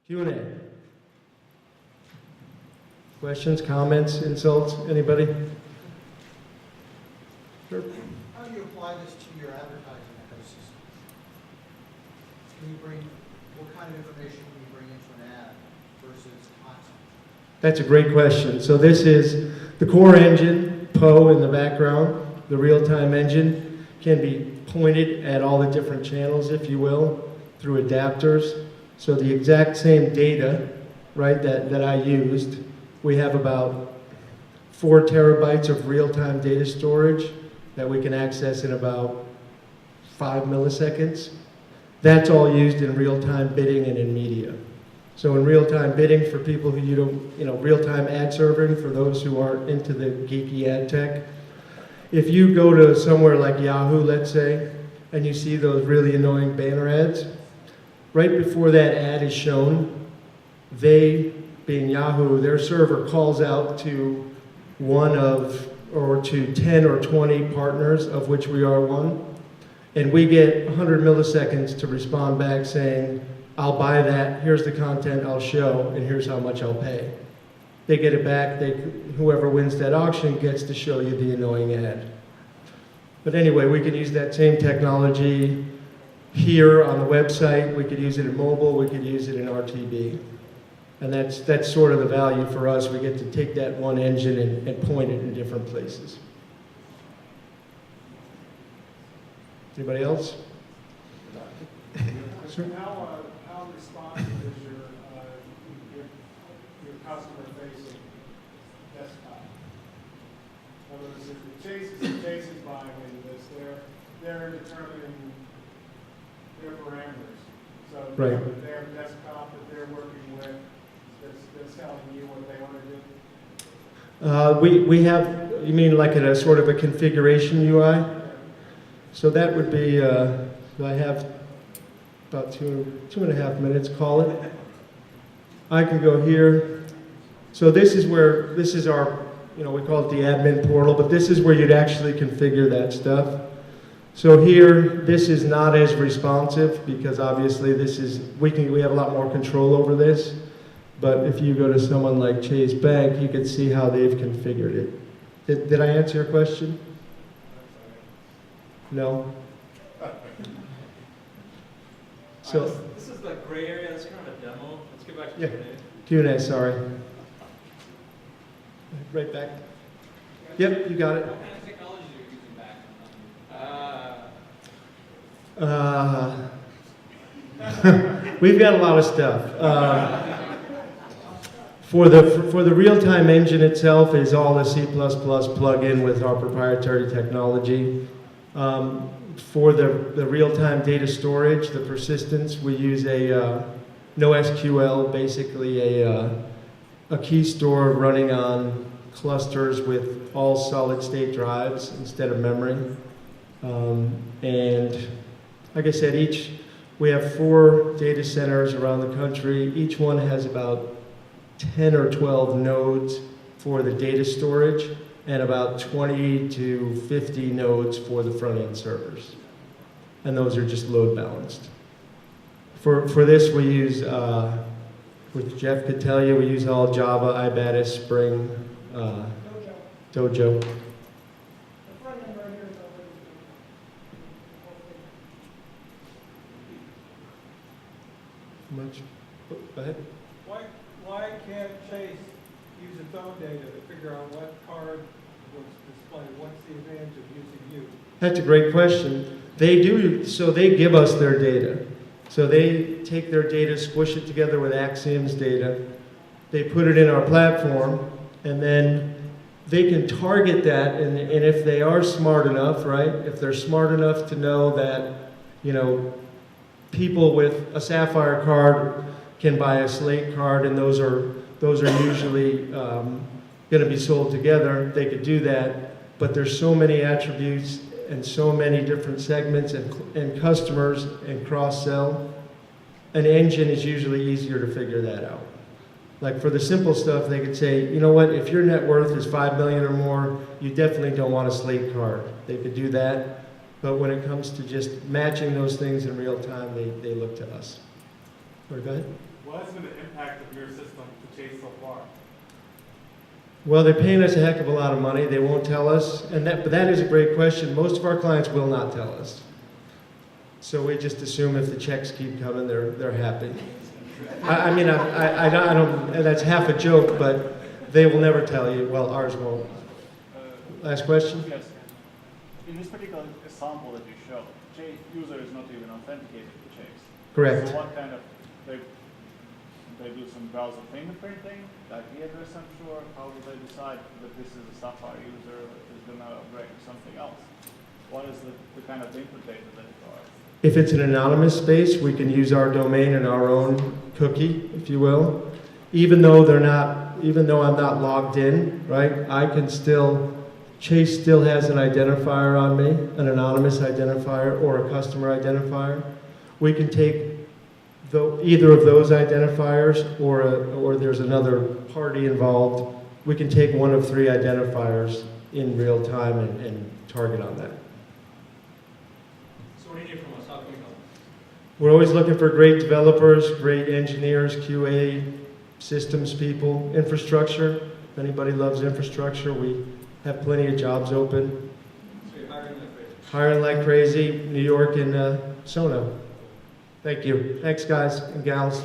Q&A. Questions, comments, insults, anybody? Sure. How do you apply this to your advertising ecosystem? Can you bring, what kind of information can you bring into an ad versus content? That's a great question. So this is the core engine, Poe in the background, the real-time engine can be pointed at all the different channels, if you will, through adapters. So the exact same data, right, that I used, we have about 4 terabytes of real-time data storage that we can access in about 5 milliseconds. That's all used in real-time bidding and in media. So in real-time bidding, for people who real-time ad serving, for those who aren't into the geeky ad tech, if you go to somewhere like Yahoo, let's say, and you see those really annoying banner ads, right before that ad is shown, they, being Yahoo, their server calls out to to 10 or 20 partners, of which we are one, and we get 100 milliseconds to respond back saying, I'll buy that, here's the content I'll show, and here's how much I'll pay. They get it back, whoever wins that auction gets to show you the annoying ad. But anyway, we can use that same technology here on the website, we could use it in mobile, we could use it in RTB. And that's sort of the value for us. We get to take that one engine and point it in different places. Anybody else? Sure. How responsive is your customer-facing desktop? In other words, if it chases by when they're determining their parameters. So Right. their desktop that they're working with that's telling you what they want to do. We have, you mean like a sort of a configuration UI? So that would be, I have about two and a half minutes, call it. I can go here. So this is our, we call it the admin portal, but this is where you'd actually configure that stuff. So here, this is not as responsive because obviously we have a lot more control over this. But if you go to someone like Chase Bank, you can see how they've configured it. Did I answer your question? No? So, this is the gray area, that's kind of a demo. Let's get back to yeah, Q&A. Q&A, sorry. Right back. Yep, you got it. What kind of technology are you using back? We've got a lot of stuff. For the real-time engine itself is all the C++ plug-in with our proprietary technology. For the real-time data storage, the persistence, we use a NoSQL, basically a key store running on clusters with all solid-state drives instead of memory. And like I said, we have 4 data centers around the country. Each one has about 10 or 12 nodes for the data storage and about 20 to 50 nodes for the front-end servers. And those are just load balanced. For this we use, which Jeff could tell you, we use all Java, iBatis, Spring, Dojo. Much? Go ahead. Why can't Chase use its own data to figure out what card was displayed? What's the advantage of using you? That's a great question. They do, so they give us their data. So they take their data, squish it together with Axiom's data, they put it in our platform, and then they can target that, and if they are smart enough, right, if they're smart enough to know that, people with a Sapphire card can buy a Slate card, and those are usually going to be sold together, they could do that, but there's so many attributes and so many different segments and customers and cross-sell. An engine is usually easier to figure that out. Like for the simple stuff, they could say, you know what, if your net worth is 5 million or more, you definitely don't want a Slate card. They could do that, but when it comes to just matching those things in real time, they look to us. Or go ahead. What has been the impact of your system to Chase so far? Well, they're paying us a heck of a lot of money. They won't tell us, but that is a great question. Most of our clients will not tell us. So we just assume if the checks keep coming, they're happy. I mean, I don't, and that's half a joke, but they will never tell you. Well, ours won't. Last question? Yes. In this particular example that you showed, Chase user is not even authenticated to Chase. Correct. So what kind of, they do some browser fingerprinting, the IP address, I'm sure. How do they decide that this is a Sapphire user is going to break something else? What is the kind of input data that it provides? If it's an anonymous space, we can use our domain and our own cookie, if you will. Even though I'm not logged in, right? I can still, Chase still has an identifier on me, an anonymous identifier or a customer identifier. We can take either of those identifiers or there's another party involved. We can take one of 3 identifiers in real time and target on that. So what do you need from us? How can we help? We're always looking for great developers, great engineers, QA, systems people, infrastructure. If anybody loves infrastructure, we have plenty of jobs open. So you're hiring like crazy. Hiring like crazy, New York and Sona. Thank you. Thanks, guys and gals.